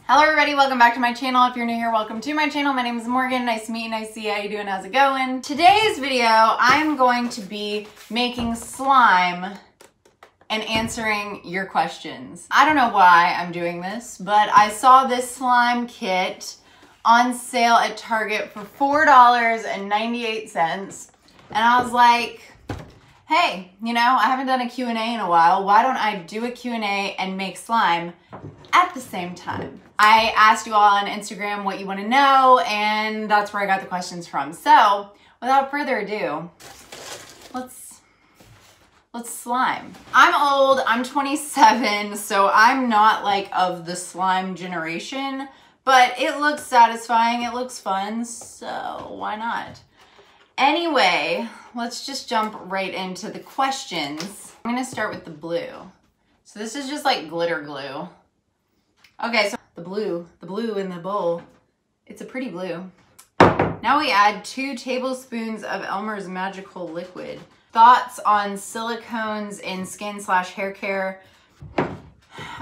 Hello everybody, welcome back to my channel. If you're new here, welcome to my channel. My name is Morgan. Nice to meet you, nice to see you. How you doing? How's it going? Today's video, I'm going to be making slime and answering your questions. I don't know why I'm doing this, but I saw this slime kit on sale at Target for $4.98. And I was like, hey, you know, I haven't done a Q&A in a while. Why don't I do a Q&A and make slime at the same time? I asked you all on Instagram what you want to know, and that's where I got the questions from. So, without further ado, let's slime. I'm old, I'm 27, so I'm not like of the slime generation, but it looks satisfying, it looks fun, so why not? Anyway, let's just jump right into the questions. I'm gonna start with the blue. So this is just like glitter glue. Okay, so the blue in the bowl, it's a pretty blue. Now we add 2 tablespoons of Elmer's Magical Liquid. Thoughts on silicones in skin/hair care?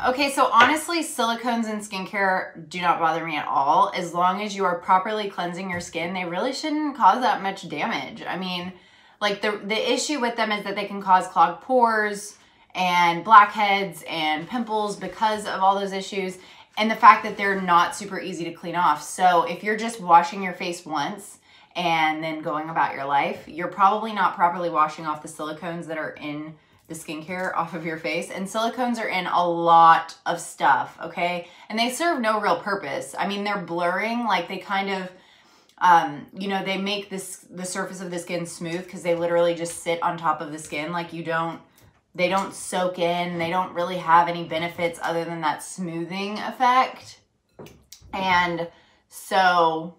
Okay, so honestly, silicones in skincare do not bother me at all. As long as you are properly cleansing your skin, they really shouldn't cause that much damage. I mean, like the issue with them is that they can cause clogged pores and blackheads and pimples because of all those issues, and the fact that they're not super easy to clean off. So if you're just washing your face once and then going about your life, you're probably not properly washing off the silicones that are in the skincare off of your face. And silicones are in a lot of stuff, okay? And they serve no real purpose. I mean, they're blurring, like they kind of, you know, they make the surface of the skin smooth because they literally just sit on top of the skin. Like they don't soak in, they don't really have any benefits other than that smoothing effect. And so,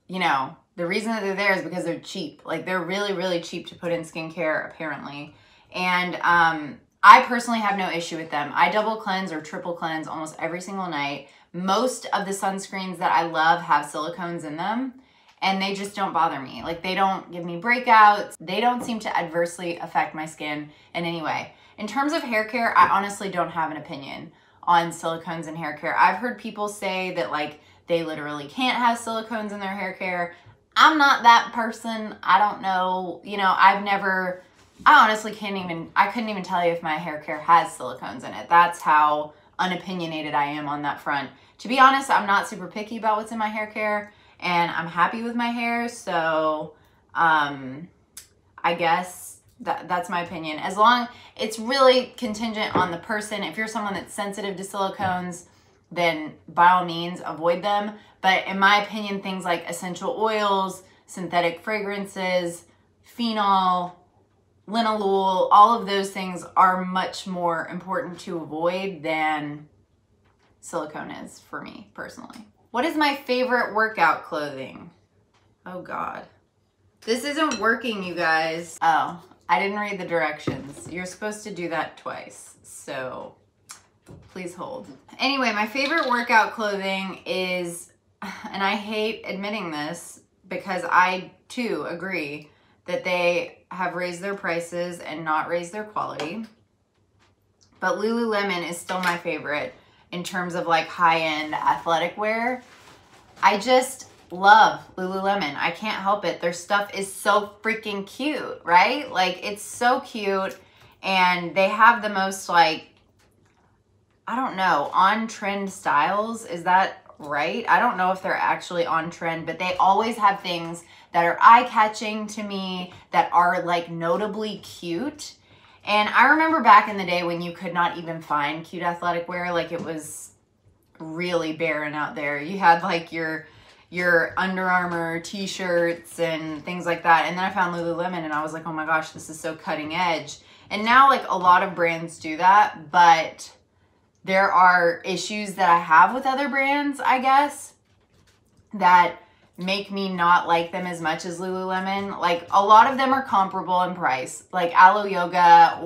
you know, the reason that they're there is because they're cheap. Like they're really, really cheap to put in skincare apparently. And I personally have no issue with them. I double cleanse or triple cleanse almost every single night. Most of the sunscreens that I love have silicones in them, and they just don't bother me. Like they don't give me breakouts. They don't seem to adversely affect my skin in any way. In terms of hair care, I honestly don't have an opinion on silicones in hair care. I've heard people say that like they literally can't have silicones in their hair care. I'm not that person. I don't know. You know, I honestly I couldn't even tell you if my hair care has silicones in it. That's how unopinionated I am on that front. To be honest, I'm not super picky about what's in my hair care, and I'm happy with my hair, so I guess that's my opinion. As long, it's really contingent on the person. If you're someone that's sensitive to silicones, then by all means avoid them. But in my opinion, things like essential oils, synthetic fragrances, phenol, linalool, all of those things are much more important to avoid than silicone is for me personally. What is my favorite workout clothing? Oh God. This isn't working, you guys. Oh, I didn't read the directions. You're supposed to do that twice, so please hold. Anyway, my favorite workout clothing is, and I hate admitting this because I too agree that they have raised their prices and not raised their quality. But Lululemon is still my favorite in terms of like high-end athletic wear. I just love Lululemon. I can't help it. Their stuff is so freaking cute, right? Like it's so cute, and they have the most like, I don't know, on-trend styles. Is that right? I don't know if they're actually on trend, but they always have things that are eye-catching to me, that are like notably cute. And I remember back in the day when you could not even find cute athletic wear, like it was really barren out there. You had like your Under Armour t-shirts and things like that. And then I found Lululemon and I was like, oh my gosh, this is so cutting edge. And now like a lot of brands do that, but there are issues that I have with other brands, I guess, that make me not like them as much as Lululemon. Like a lot of them are comparable in price, like Aloe Yoga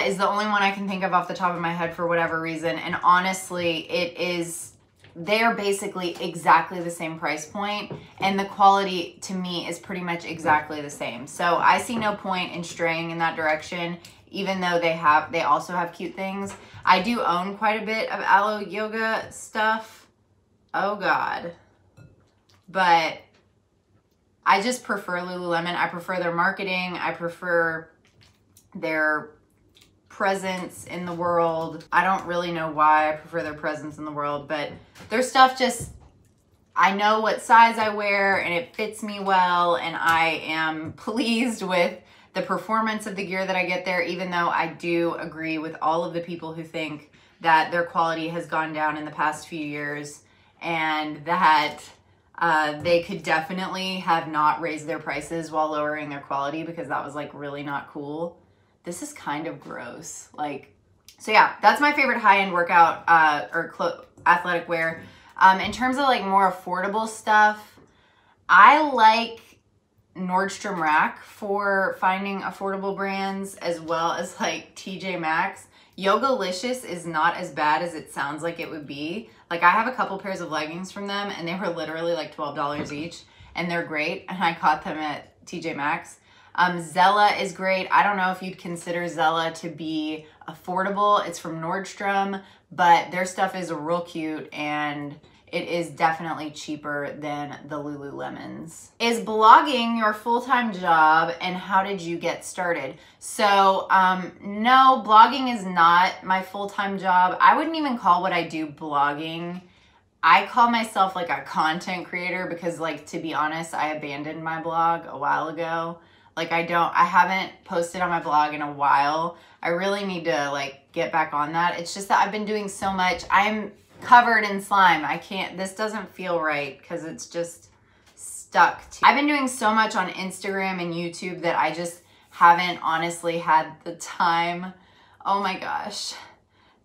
is the only one I can think of off the top of my head for whatever reason. And honestly, it is they're basically exactly the same price point, and the quality to me is pretty much exactly the same. So I see no point in straying in that direction, even though they also have cute things. I do own quite a bit of Aloe Yoga stuff. Oh God. But I just prefer Lululemon. I prefer their marketing. I prefer their presence in the world. I don't really know why I prefer their presence in the world, but their stuff just, I know what size I wear and it fits me well, and I am pleased with the performance of the gear that I get there, even though I do agree with all of the people who think that their quality has gone down in the past few years, and that they could definitely have not raised their prices while lowering their quality, because that was like really not cool. This is kind of gross. Like, so yeah, that's my favorite high-end workout or athletic wear. In terms of like more affordable stuff, I like Nordstrom Rack for finding affordable brands, as well as like TJ Maxx. Yogalicious is not as bad as it sounds like it would be. Like, I have a couple pairs of leggings from them, and they were literally like $12 each, and they're great, and I got them at TJ Maxx. Zella is great. I don't know if you'd consider Zella to be affordable. It's from Nordstrom, but their stuff is real cute, and it is definitely cheaper than the Lululemons. Is blogging your full-time job, and how did you get started? So, no, blogging is not my full-time job. I wouldn't even call what I do blogging. I call myself like a content creator because, like, to be honest, I abandoned my blog a while ago. Like, I haven't posted on my blog in a while. I really need to like get back on that. It's just that I've been doing so much. I'm covered in slime. This doesn't feel right because it's just stuck. I've been doing so much on Instagram and YouTube that I just haven't honestly had the time, oh my gosh,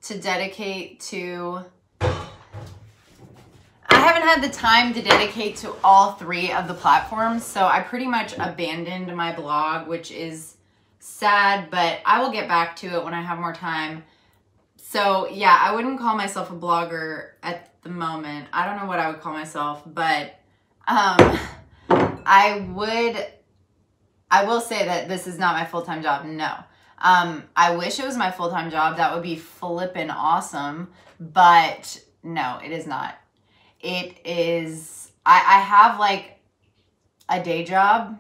to dedicate to, I haven't had the time to dedicate to all three of the platforms. So I pretty much abandoned my blog, which is sad, but I will get back to it when I have more time. So yeah, I wouldn't call myself a blogger at the moment. I don't know what I would call myself, but I will say that this is not my full-time job. No. I wish it was my full-time job. That would be flippin' awesome, but no, it is not. It is, I have like a day job,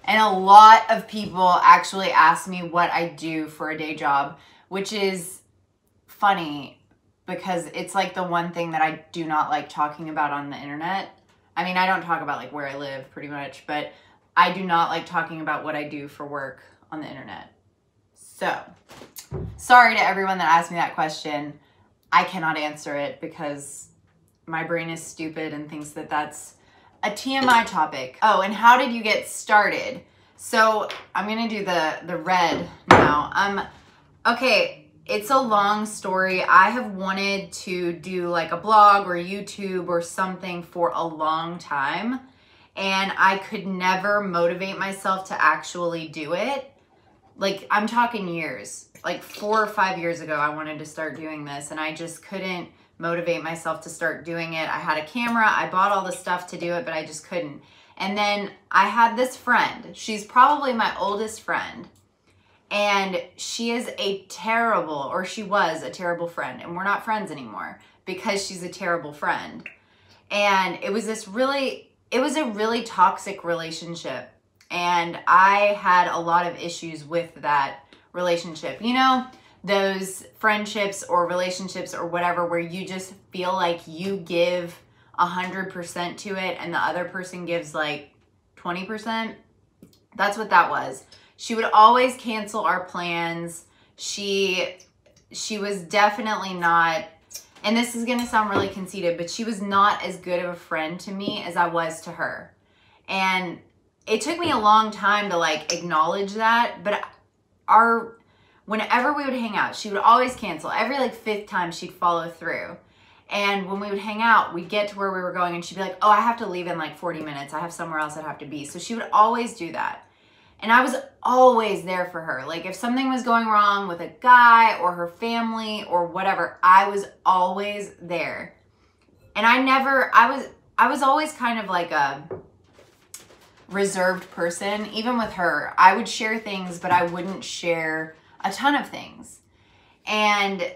and a lot of people actually ask me what I do for a day job, which is funny because it's like the one thing that I do not like talking about on the internet. I mean, I don't talk about like where I live pretty much, but I do not like talking about what I do for work on the internet. So, sorry to everyone that asked me that question. I cannot answer it because my brain is stupid and thinks that that's a TMI topic. Oh, and how did you get started? So I'm gonna do the red now. Okay, it's a long story. I have wanted to do like a blog or YouTube or something for a long time, and I could never motivate myself to actually do it. Like, I'm talking years, like 4 or 5 years ago, I wanted to start doing this, and I just couldn't motivate myself to start doing it. I had a camera, I bought all the stuff to do it, but I just couldn't. And then I had this friend. She's probably my oldest friend, and she is a terrible, or she was a terrible friend, and we're not friends anymore because she's a terrible friend. And it was a really toxic relationship, and I had a lot of issues with that relationship. You know, those friendships or relationships or whatever where you just feel like you give 100% to it and the other person gives like 20%. That's what that was. She would always cancel our plans. She was definitely not, and this is gonna sound really conceited, but she was not as good of a friend to me as I was to her. And it took me a long time to like acknowledge that, but whenever we would hang out, she would always cancel. Every like 5th time she'd follow through. And when we would hang out, we'd get to where we were going and she'd be like, oh, I have to leave in like 40 minutes. I have somewhere else I'd have to be. So she would always do that. And I was always there for her. Like, if something was going wrong with a guy or her family or whatever, I was always there. And I was always kind of like a reserved person. Even with her, I would share things, but I wouldn't share a ton of things. And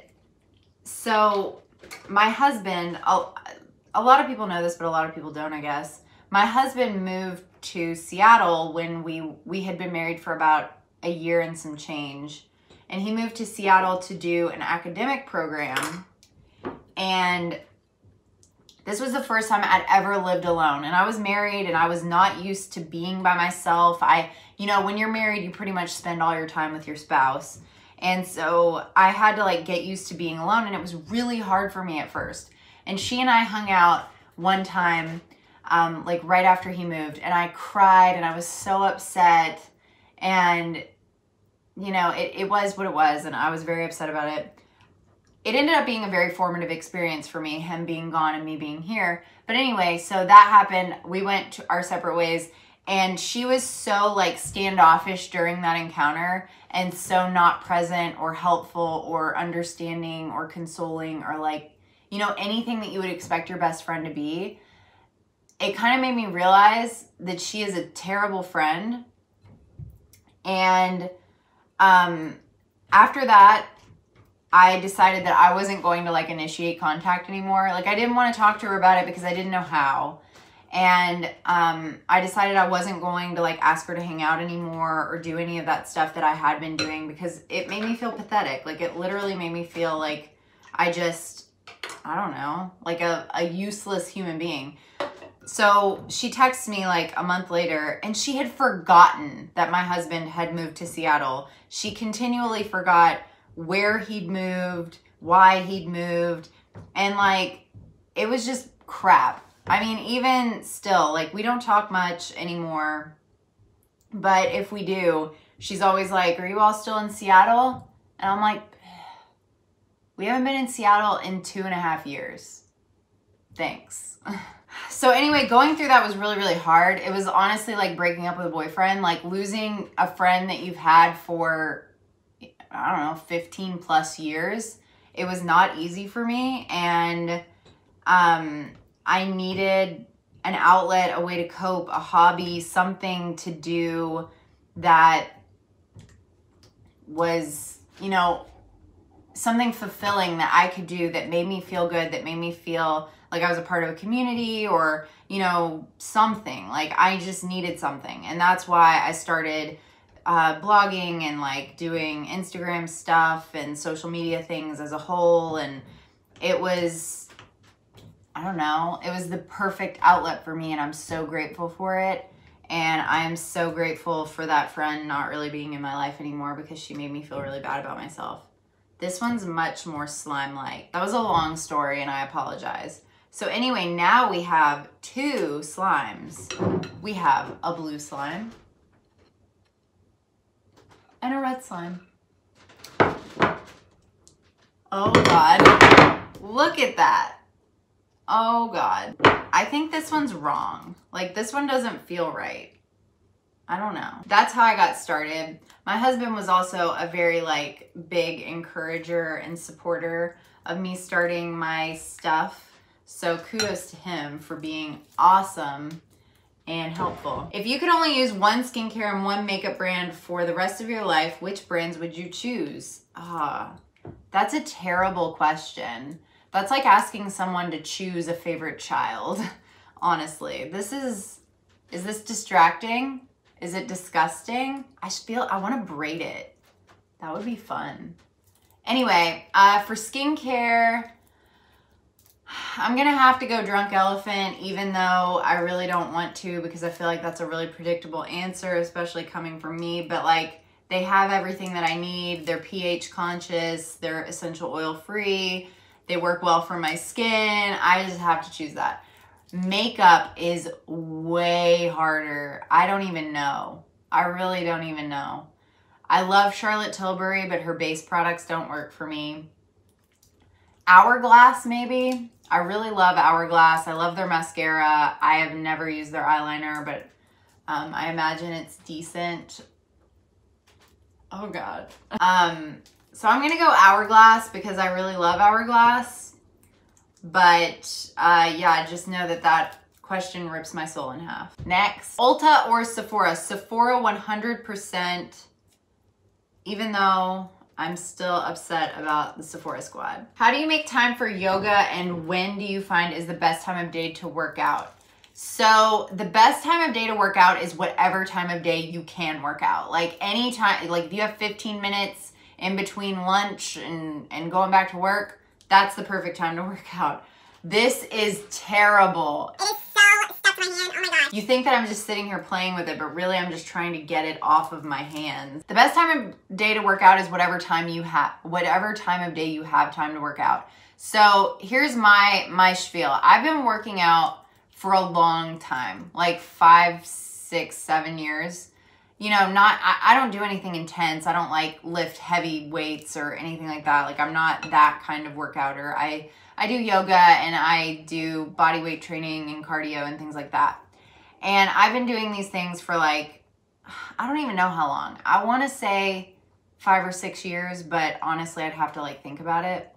so my husband, a lot of people know this, but a lot of people don't, I guess. My husband moved to Seattle when we had been married for about a year and some change. And he moved to Seattle to do an academic program. And this was the first time I'd ever lived alone. And I was married and I was not used to being by myself. You know, when you're married, you pretty much spend all your time with your spouse. And so I had to like get used to being alone, and it was really hard for me at first. And she and I hung out one time, like right after he moved, and I cried and I was so upset. And you know, it was what it was, and I was very upset about it. It ended up being a very formative experience for me, him being gone and me being here. But anyway, so that happened. We went to our separate ways, and she was so like standoffish during that encounter, and so not present or helpful or understanding or consoling or like, you know, anything that you would expect your best friend to be. It kind of made me realize that she is a terrible friend. And after that, I decided that I wasn't going to like initiate contact anymore. Like I didn't want to talk to her about it because I didn't know how. And I decided I wasn't going to like ask her to hang out anymore or do any of that stuff that I had been doing, because it made me feel pathetic. Like it literally made me feel like I don't know, like a useless human being. So she texts me like a month later, and she had forgotten that my husband had moved to Seattle. She continually forgot where he'd moved, why he'd moved, and like, it was just crap. I mean, even still, like, we don't talk much anymore, but if we do, she's always like, are you all still in Seattle? And I'm like, we haven't been in Seattle in 2.5 years. Thanks. So anyway, going through that was really, really hard. It was honestly like breaking up with a boyfriend, like losing a friend that you've had for, I don't know, 15 plus years. It was not easy for me. And I needed an outlet, a way to cope, a hobby, something to do that was, you know, something fulfilling that I could do that made me feel good, that made me feel like I was a part of a community, or, you know, something. Like I just needed something. And that's why I started blogging and like doing Instagram stuff and social media things as a whole. And it was, I don't know, it was the perfect outlet for me, and I'm so grateful for it. And I am so grateful for that friend not really being in my life anymore, because she made me feel really bad about myself. This one's much more slime-like. That was a long story, and I apologize. So anyway, now we have 2 slimes. We have a blue slime and a red slime. Oh God, look at that. Oh God. I think this one's wrong. Like this one doesn't feel right. I don't know. That's how I got started. My husband was also a very like big encourager and supporter of me starting my stuff. So kudos to him for being awesome and helpful. If you could only use one skincare and one makeup brand for the rest of your life, which brands would you choose? That's a terrible question. That's like asking someone to choose a favorite child. Honestly, is this distracting? Is it disgusting? I want to braid it. That would be fun. Anyway, for skincare, I'm going to have to go Drunk Elephant, even though I really don't want to, because I feel like that's a really predictable answer, especially coming from me. But like, they have everything that I need. They're pH conscious. They're essential oil free. They work well for my skin. I just have to choose that. Makeup is way harder. I don't even know. I really don't even know. I love Charlotte Tilbury, but her base products don't work for me. Hourglass, maybe. I really love Hourglass. I love their mascara. I have never used their eyeliner, but I imagine it's decent. Oh God. So I'm gonna go Hourglass because I really love Hourglass, But yeah, just know that that question rips my soul in half. Next, Ulta or Sephora? Sephora 100%, even though I'm still upset about the Sephora squad. How do you make time for yoga, and when do you find is the best time of day to work out? So the best time of day to work out is whatever time of day you can work out. Like any time, like if you have 15 minutes in between lunch and going back to work, that's the perfect time to work out. This is terrible. It is so stuck to my hand, oh my god. You think that I'm just sitting here playing with it, but really I'm just trying to get it off of my hands. The best time of day to work out is whatever time of day you have time to work out. So here's my spiel. I've been working out for a long time, like 5, 6, 7 years. You know, I don't do anything intense. I don't like lift heavy weights or anything like that. Like I'm not that kind of workouter. I do yoga and I do body weight training and cardio and things like that. And I've been doing these things for like, I don't even know how long. I want to say 5 or 6 years, but honestly, I'd have to like think about it.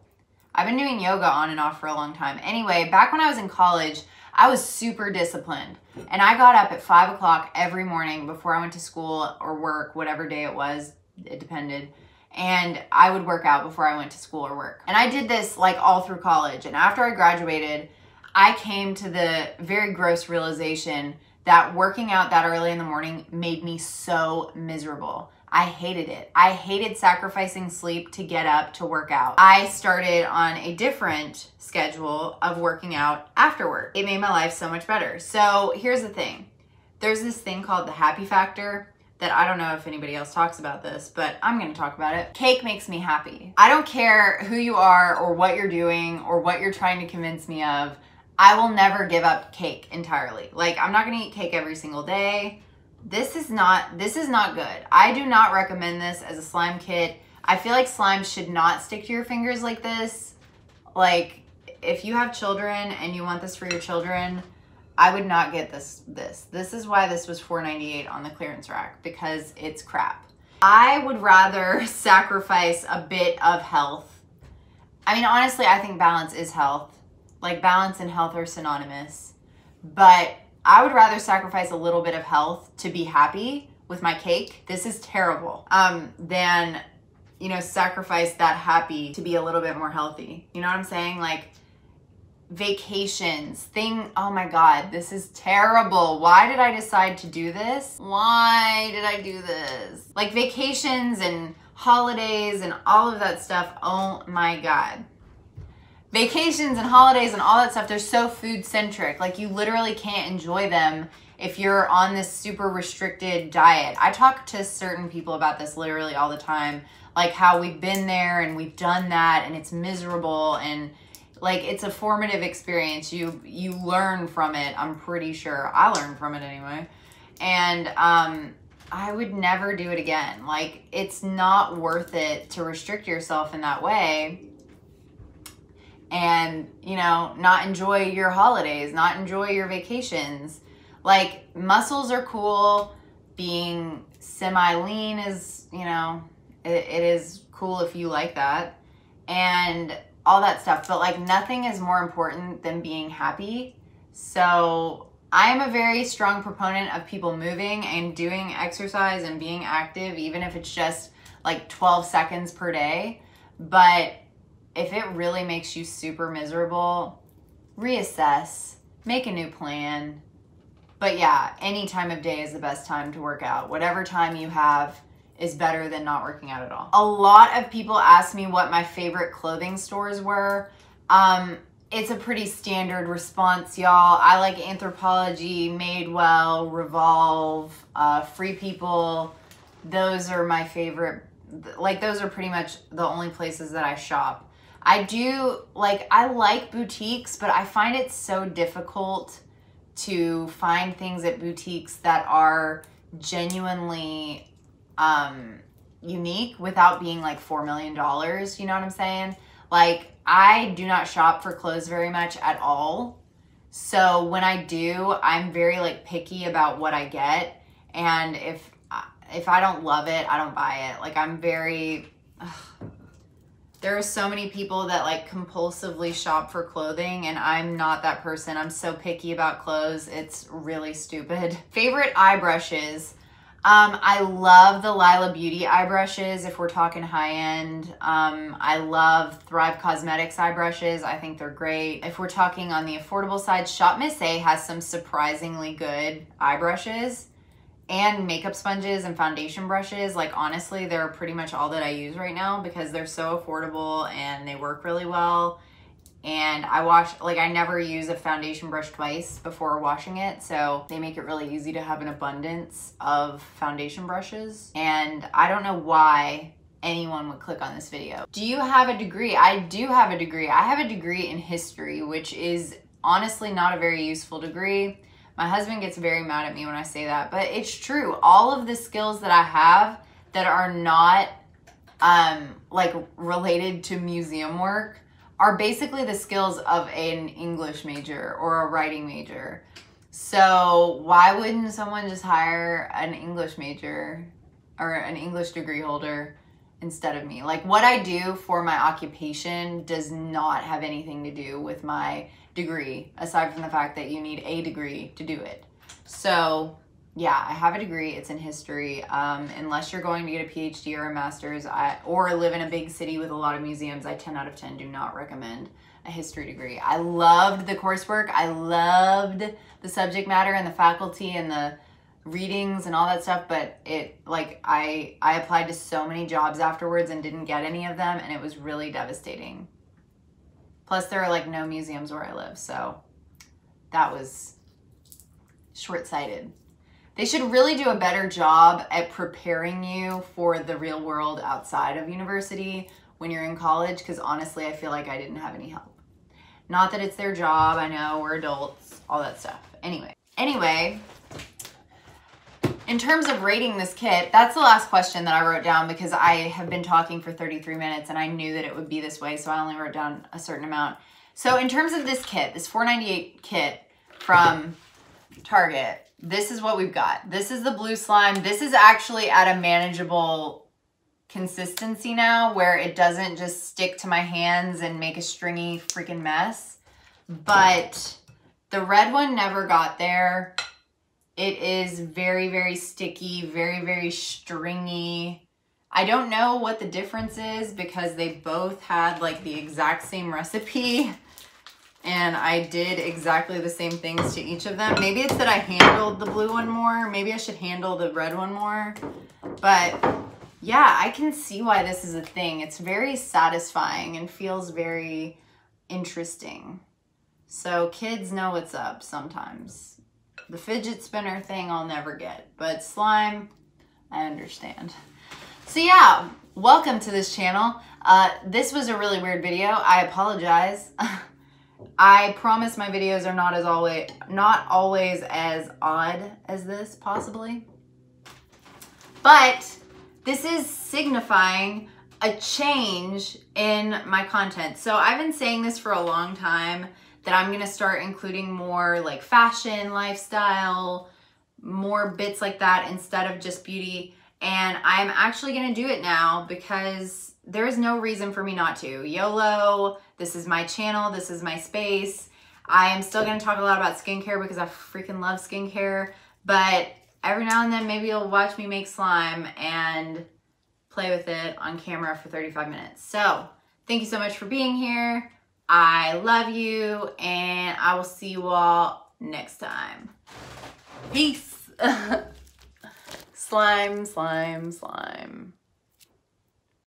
I've been doing yoga on and off for a long time. Anyway, back when I was in college, I was super disciplined, and I got up at 5 o'clock every morning before I went to school or work, whatever day it was, it depended. And I would work out before I went to school or work. And I did this like all through college. And after I graduated, I came to the very gross realization that working out that early in the morning made me so miserable. I hated it. I hated sacrificing sleep to get up to work out. I started on a different schedule of working out after work. It made my life so much better. So here's the thing. There's this thing called the happy factor that I don't know if anybody else talks about this, but I'm gonna talk about it. Cake makes me happy. I don't care who you are or what you're doing or what you're trying to convince me of. I will never give up cake entirely. Like I'm not gonna eat cake every single day. This is not good. I do not recommend this as a slime kit. I feel like slime should not stick to your fingers like this. Like if you have children and you want this for your children, I would not get this. This is why this was $4.98 on the clearance rack, because it's crap. I would rather sacrifice a bit of health. I mean, honestly, I think balance is health. Like balance and health are synonymous, but I would rather sacrifice a little bit of health to be happy with my cake. This is terrible. Than, you know, sacrifice that happy to be a little bit more healthy. You know what I'm saying? Like vacations, oh my God, this is terrible. Why did I decide to do this? Why did I do this? Like vacations and holidays and all of that stuff. Oh my God. Vacations and holidays and all that stuff, they're so food centric. Like you literally can't enjoy them if you're on this super restricted diet. I talk to certain people about this literally all the time, like how we've been there and we've done that and it's miserable, and like it's a formative experience. You learn from it. I'm pretty sure I learned from it anyway. And I would never do it again. Like it's not worth it to restrict yourself in that way. And, you know, not enjoy your holidays, not enjoy your vacations. Like, muscles are cool. Being semi-lean is, you know, it is cool if you like that. And all that stuff. But, like, nothing is more important than being happy. So, I am a very strong proponent of people moving and doing exercise and being active, even if it's just, like, 12 seconds per day. But if it really makes you super miserable, reassess, make a new plan. But yeah, any time of day is the best time to work out. Whatever time you have is better than not working out at all. A lot of people ask me what my favorite clothing stores were. It's a pretty standard response, y'all. I like Anthropologie, Madewell, Revolve, Free People. Those are my favorite. Like those are pretty much the only places that I shop. I like boutiques, but I find it so difficult to find things at boutiques that are genuinely unique without being like $4 million. You know what I'm saying? Like I do not shop for clothes very much at all. So when I do, I'm very like picky about what I get. And if I don't love it, I don't buy it. Like I'm very... There are so many people that like compulsively shop for clothing, and I'm not that person. I'm so picky about clothes. It's really stupid. Favorite eye brushes. I love the Lila Beauty eye brushes if we're talking high end. I love Thrive Cosmetics eye brushes. I think they're great. If we're talking on the affordable side, Shop Miss A has some surprisingly good eye brushes and makeup sponges and foundation brushes. Like honestly, they're pretty much all that I use right now because they're so affordable and they work really well. And I never use a foundation brush twice before washing it. So they make it really easy to have an abundance of foundation brushes. And I don't know why anyone would click on this video. Do you have a degree? I do have a degree. I have a degree in history, which is honestly not a very useful degree. My husband gets very mad at me when I say that, but it's true. All of the skills that I have that are not like related to museum work are basically the skills of an English major or a writing major. So why wouldn't someone just hire an English major or an English degree holder instead of me? Like what I do for my occupation does not have anything to do with my degree, aside from the fact that you need a degree to do it. So yeah, I have a degree. It's in history. Unless you're going to get a PhD or a master's or live in a big city with a lot of museums, I 10 out of 10 do not recommend a history degree. I loved the coursework. I loved the subject matter and the faculty and the readings and all that stuff, but I applied to so many jobs afterwards and didn't get any of them, and it was really devastating. Plus there are like no museums where I live, so that was short-sighted. They should really do a better job at preparing you for the real world outside of university when you're in college, because honestly, I feel like I didn't have any help. Not that it's their job, I know, we're adults, all that stuff. Anyway, in terms of rating this kit, that's the last question that I wrote down because I have been talking for 33 minutes and I knew that it would be this way, so I only wrote down a certain amount. So in terms of this kit, this $4.98 kit from Target, this is what we've got. This is the blue slime. This is actually at a manageable consistency now where it doesn't just stick to my hands and make a stringy freaking mess. But the red one never got there. It is very, very sticky, very, very stringy. I don't know what the difference is because they both had like the exact same recipe. And I did exactly the same things to each of them. Maybe it's that I handled the blue one more. Maybe I should handle the red one more. But yeah, I can see why this is a thing. It's very satisfying and feels very interesting. So kids know what's up sometimes. The fidget spinner thing I'll never get. But slime, I understand. So yeah, welcome to this channel. This was a really weird video. I apologize. I promise my videos are not always as odd as this, possibly. But this is signifying a change in my content. So I've been saying this for a long time that I'm gonna start including more like fashion, lifestyle, more bits like that instead of just beauty. And I'm actually gonna do it now because there is no reason for me not to. YOLO, this is my channel, this is my space. I am still gonna talk a lot about skincare because I freaking love skincare, but every now and then maybe you'll watch me make slime and play with it on camera for 35 minutes. So thank you so much for being here. I love you and I will see you all next time. Peace. Slime, slime, slime.